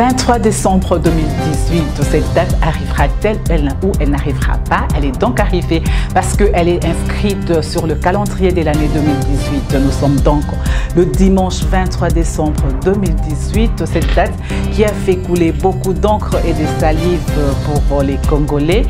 23 décembre 2018, cette date arrivera-t-elle ou elle n'arrivera pas? Elle est donc arrivée parce qu'elle est inscrite sur le calendrier de l'année 2018. Nous sommes donc le dimanche 23 décembre 2018, cette date qui a fait couler beaucoup d'encre et de salive pour les Congolais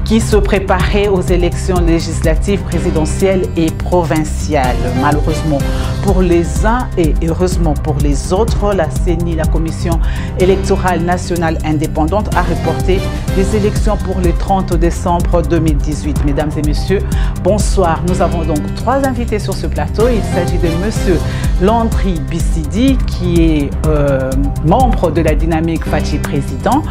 qui se préparaient aux élections législatives, présidentielles et provinciales. Malheureusement pour les uns et heureusement pour les autres, la CENI, la Commission électorale nationale indépendante, a reporté les élections pour le 30 décembre 2018. Mesdames et messieurs, bonsoir. Nous avons donc trois invités sur ce plateau. Il s'agit de monsieur Landry Bissidi, qui est membre de la Dynamique Fachi Président.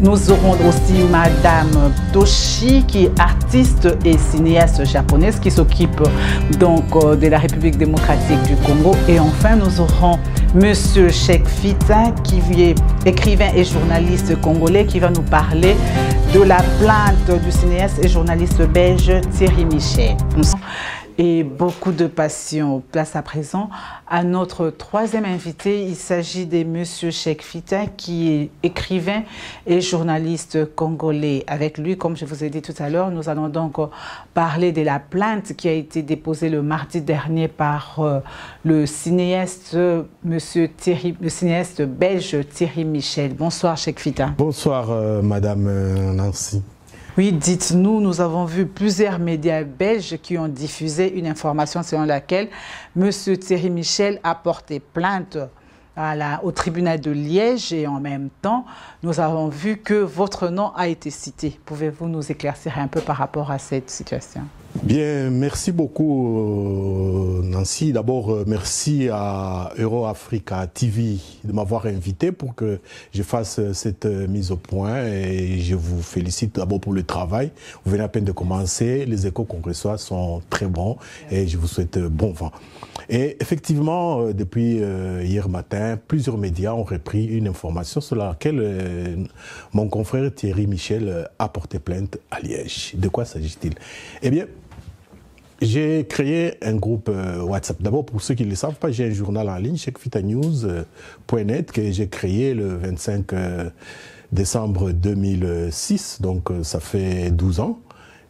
Nous aurons aussi madame Toshi, qui est artiste et cinéaste japonaise, qui s'occupe donc de la République démocratique du Congo. Et enfin, nous aurons monsieur Cheikh Fita, qui est écrivain et journaliste congolais, qui va nous parler de la plainte du cinéaste et journaliste belge Thierry Michel. Et beaucoup de passion. Place à présent à notre troisième invité. Il s'agit de monsieur Cheikh Fita, qui est écrivain et journaliste congolais. Avec lui, comme je vous ai dit tout à l'heure, nous allons donc parler de la plainte qui a été déposée le mardi dernier par le cinéaste, le cinéaste belge Thierry Michel. Bonsoir Cheikh Fita. Bonsoir madame Nancy. Oui, dites-nous, nous avons vu plusieurs médias belges qui ont diffusé une information selon laquelle M. Thierry Michel a porté plainte au tribunal de Liège et en même temps, nous avons vu que votre nom a été cité. Pouvez-vous nous éclaircir un peu par rapport à cette situation? Bien, merci beaucoup Nancy. D'abord, merci à EuroAfrica TV de m'avoir invité pour que je fasse cette mise au point et je vous félicite d'abord pour le travail. Vous venez à peine de commencer, les échos qu'on reçoit sont très bons et je vous souhaite bon vent. Et effectivement, depuis hier matin, plusieurs médias ont repris une information sur laquelle mon confrère Thierry Michel a porté plainte à Liège. De quoi s'agit-il? Eh bien, j'ai créé un groupe WhatsApp. D'abord, pour ceux qui ne le savent pas, j'ai un journal en ligne, cheikfitanews.net, que j'ai créé le 25 décembre 2006, donc ça fait 12 ans.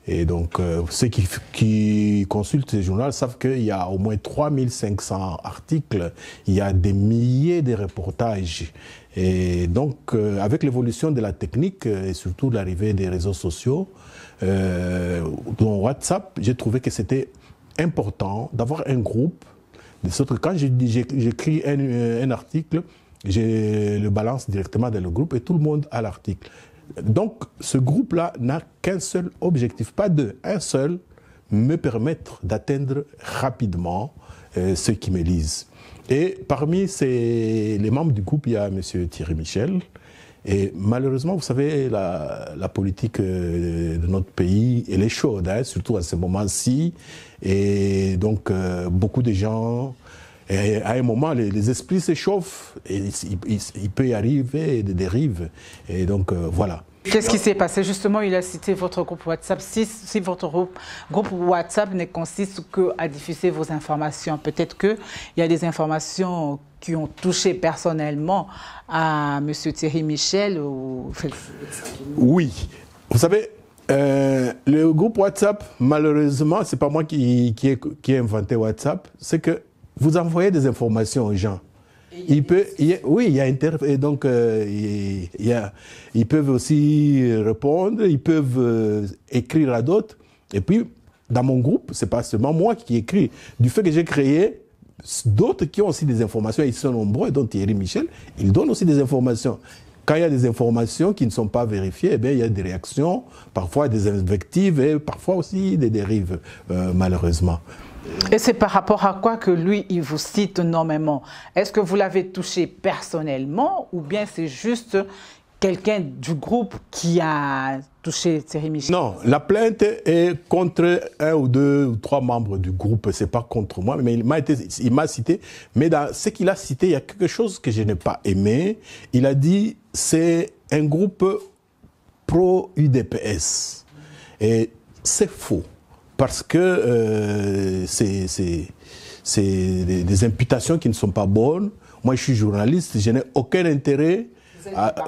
Et donc, ceux qui consultent ce journal savent qu'il y a au moins 3500 articles, il y a des milliers de reportages. Et donc, avec l'évolution de la technique et surtout l'arrivée des réseaux sociaux, dans WhatsApp, j'ai trouvé que c'était important d'avoir un groupe. De sorte que quand j'écris un article, je le balance directement dans le groupe et tout le monde a l'article. Donc, ce groupe-là n'a qu'un seul objectif, pas deux, un seul, me permettre d'atteindre rapidement ceux qui me lisent. Et parmi les membres du groupe, il y a M. Thierry Michel. Et malheureusement, vous savez, la politique de notre pays, elle est chaude, hein, surtout à ce moment-ci. Et donc, beaucoup de gens... Et à un moment, les esprits s'échauffent et il peut y arriver des dérives. Et donc, voilà. Qu'est-ce qui s'est passé? Justement, il a cité votre groupe WhatsApp. Si votre groupe WhatsApp ne consiste qu'à diffuser vos informations, peut-être qu'il y a des informations qui ont touché personnellement à M. Thierry Michel ou... Oui. Vous savez, le groupe WhatsApp, malheureusement, c'est pas moi qui ai inventé WhatsApp, c'est que vous envoyez des informations aux gens. Ils peuvent aussi répondre, ils peuvent écrire à d'autres. Et puis, dans mon groupe, c'est pas seulement moi qui écris. Du fait que j'ai créé, d'autres qui ont aussi des informations, ils sont nombreux, dont Thierry Michel, ils donnent aussi des informations. Quand il y a des informations qui ne sont pas vérifiées, eh bien, il y a des réactions, parfois des invectives et parfois aussi des dérives, malheureusement. Et c'est par rapport à quoi que lui, il vous cite nommément? Est-ce que vous l'avez touché personnellement ou bien c'est juste quelqu'un du groupe qui a touché Thierry Michel? Non, la plainte est contre un ou deux ou trois membres du groupe, c'est pas contre moi, mais il m'a cité. Mais dans ce qu'il a cité, il y a quelque chose que je n'ai pas aimé. Il a dit c'est un groupe pro-UDPS. Et c'est faux. Parce que c'est des imputations qui ne sont pas bonnes. Moi, je suis journaliste, je n'ai aucun intérêt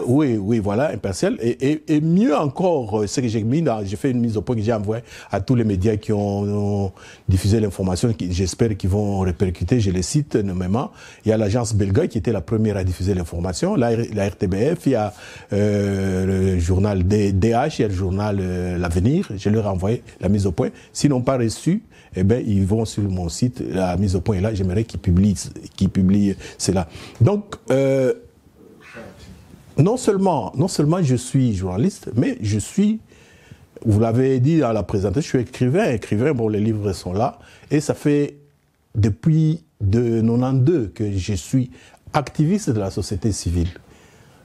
Oui, voilà, impartial. Et mieux encore, ce que j'ai mis, j'ai fait une mise au point que j'ai envoyée à tous les médias qui ont diffusé l'information, j'espère qu'ils vont répercuter, je les cite nommément. Il y a l'agence Belga qui était la première à diffuser l'information, la RTBF, il y a le journal DH, il y a le journal L'Avenir, je leur ai envoyé la mise au point. S'ils n'ont pas reçu, eh ben, ils vont sur mon site, la mise au point est là, j'aimerais qu'ils publient cela. Donc, non seulement je suis journaliste, mais je suis, vous l'avez dit dans la présentation, je suis écrivain, bon, les livres sont là, et ça fait depuis 1992 que je suis activiste de la société civile.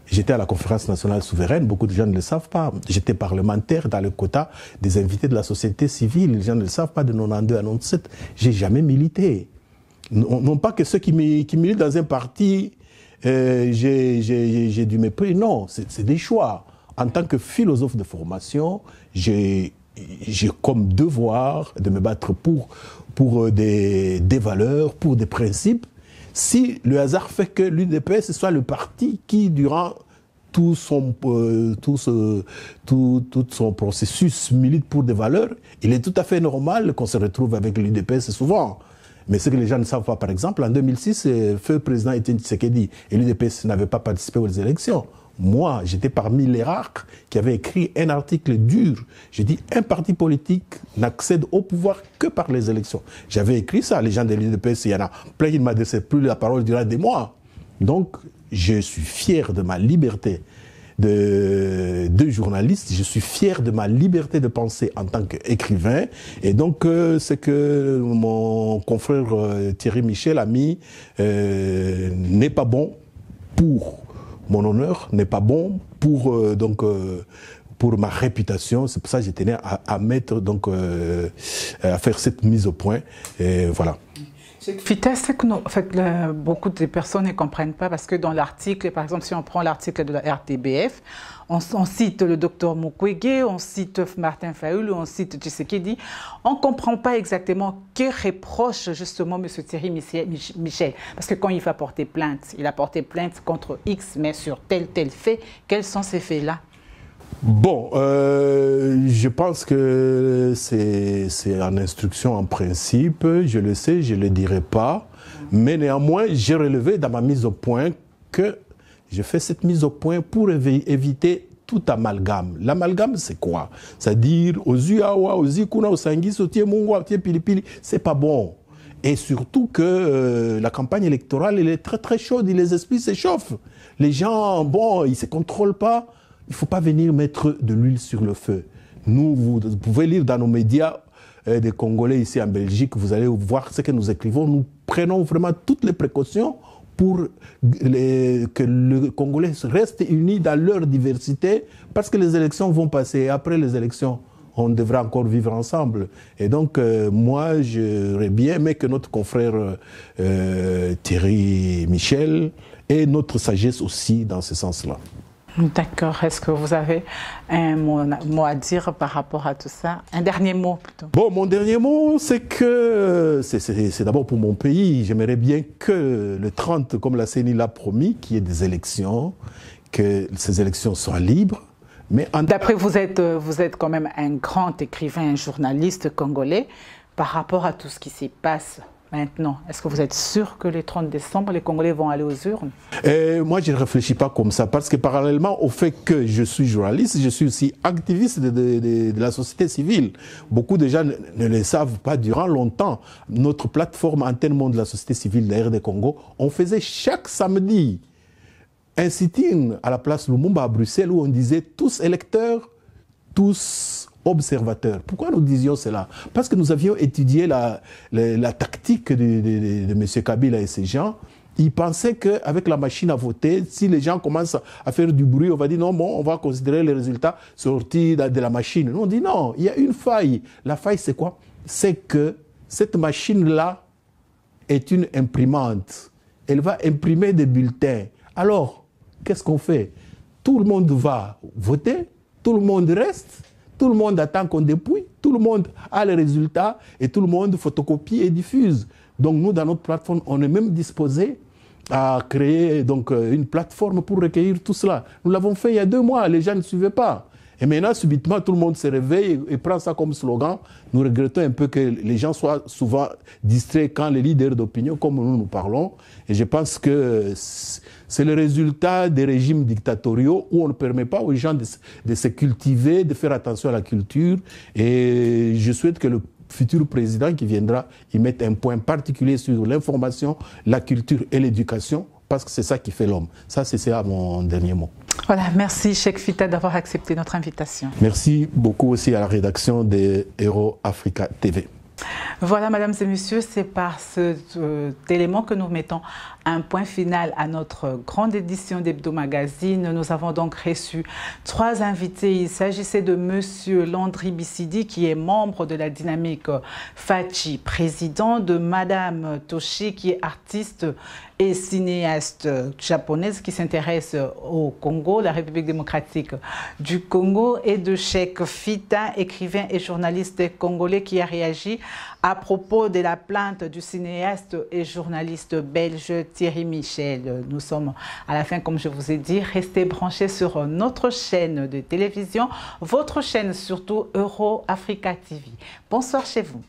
J'étais à la conférence nationale souveraine, beaucoup de gens ne le savent pas. J'étais parlementaire dans le quota des invités de la société civile. Les gens ne le savent pas, de 92 à 97. J'ai jamais milité. Non pas que ceux qui militent dans un parti, j'ai du mépris. Non, c'est des choix. En tant que philosophe de formation, j'ai comme devoir de me battre pour des valeurs, pour des principes. Si le hasard fait que l'UDPS soit le parti qui, durant tout son processus milite pour des valeurs, il est tout à fait normal qu'on se retrouve avec l'UDPS souvent. Mais ce que les gens ne savent pas, par exemple, en 2006, feu président Etienne Tshisekedi et l'UDPS n'avait pas participé aux élections. Moi, j'étais parmi les rares qui avaient écrit un article dur. J'ai dit, un parti politique n'accède au pouvoir que par les élections. J'avais écrit ça, les gens de l'UDPS, il y en a plein qui ne m'adressaient plus la parole durant des mois. Donc, je suis fier de ma liberté de journaliste, je suis fier de ma liberté de penser en tant qu'écrivain. Et donc, ce que mon confrère Thierry Michel a mis n'est pas bon pour mon honneur, n'est pas bon pour ma réputation. C'est pour ça que je tenais à mettre à faire cette mise au point. Et voilà. Vitesse, beaucoup de personnes ne comprennent pas parce que dans l'article, par exemple, si on prend l'article de la RTBF, on cite le docteur Mukwege, on cite Martin Fayulu, on cite Tshisekedi. On ne comprend pas exactement que reproche justement M. Thierry Michel. Parce que quand il va porter plainte, il a porté plainte contre X, mais sur tel fait. Quels sont ces faits-là? Bon, je pense que c'est en instruction en principe, je le sais, je ne le dirai pas, mais néanmoins, j'ai relevé dans ma mise au point que je fais cette mise au point pour éviter tout amalgame. L'amalgame, c'est quoi? C'est-à-dire, aux Uawa, aux Ikuna, aux Sangis, aux Tiemungwa, aux Tiepilipili, c'est pas bon. Et surtout que la campagne électorale, elle est très très chaude, les esprits s'échauffent. Les gens, bon, ils ne se contrôlent pas. Il ne faut pas venir mettre de l'huile sur le feu. Nous, vous pouvez lire dans nos médias des Congolais ici en Belgique, vous allez voir ce que nous écrivons. Nous prenons vraiment toutes les précautions pour que le Congolais reste uni dans leur diversité, parce que les élections vont passer. Et après les élections, on devra encore vivre ensemble. Et donc, moi, j'aurais bien aimé que notre confrère Thierry Michel ait notre sagesse aussi dans ce sens-là. D'accord. Est-ce que vous avez un mot à dire par rapport à tout ça? Un dernier mot plutôt. Bon, mon dernier mot, c'est que c'est d'abord pour mon pays. J'aimerais bien que le 30, comme la CENI l'a promis, qu'il y ait des élections, que ces élections soient libres. D'après vous êtes quand même un grand écrivain, un journaliste congolais. Par rapport à tout ce qui s'y passe maintenant, est-ce que vous êtes sûr que le 30 décembre, les Congolais vont aller aux urnes? Moi, je ne réfléchis pas comme ça, parce que parallèlement au fait que je suis journaliste, je suis aussi activiste de la société civile. Beaucoup de gens ne le savent pas. Durant longtemps, notre plateforme Antenne Monde de la société civile de RD Congo, on faisait chaque samedi un sit-in à la place Lumumba à Bruxelles où on disait tous électeurs, tous observateurs. Pourquoi nous disions cela? Parce que nous avions étudié la tactique de M. Kabila et ses gens. Ils pensaient qu'avec la machine à voter, si les gens commencent à faire du bruit, on va dire non, bon, on va considérer les résultats sortis de la machine. Nous, on dit non, il y a une faille. La faille, c'est quoi? C'est que cette machine-là est une imprimante. Elle va imprimer des bulletins. Alors, qu'est-ce qu'on fait? Tout le monde va voter, tout le monde reste, tout le monde attend qu'on dépouille, tout le monde a les résultats et tout le monde photocopie et diffuse. Donc nous, dans notre plateforme, on est même disposé à créer donc une plateforme pour recueillir tout cela. Nous l'avons fait il y a 2 mois, les gens ne suivaient pas. Et maintenant, subitement, tout le monde se réveille et prend ça comme slogan. Nous regrettons un peu que les gens soient souvent distraits quand les leaders d'opinion, comme nous parlons. Et je pense que c'est le résultat des régimes dictatoriaux où on ne permet pas aux gens de se cultiver, de faire attention à la culture. Et je souhaite que le futur président qui viendra y mette un point particulier sur l'information, la culture et l'éducation, parce que c'est ça qui fait l'homme. Ça, c'est ça mon dernier mot. Voilà, merci Cheikh Fita d'avoir accepté notre invitation. Merci beaucoup aussi à la rédaction de Hero Africa TV. Voilà, mesdames et messieurs, c'est par cet élément que nous mettons un point final à notre grande édition d'Hebdo Magazine. Nous avons donc reçu 3 invités. Il s'agissait de monsieur Landry Bissidi, qui est membre de la dynamique Fachi, président, de madame Toshi, qui est artiste et cinéaste japonaise qui s'intéresse au Congo, la République démocratique du Congo, et de Cheikh Fita, écrivain et journaliste congolais qui a réagi à propos de la plainte du cinéaste et journaliste belge Thierry Michel. Nous sommes à la fin, comme je vous ai dit. Restez branchés sur notre chaîne de télévision, votre chaîne surtout Hero Africa TV. Bonsoir chez vous.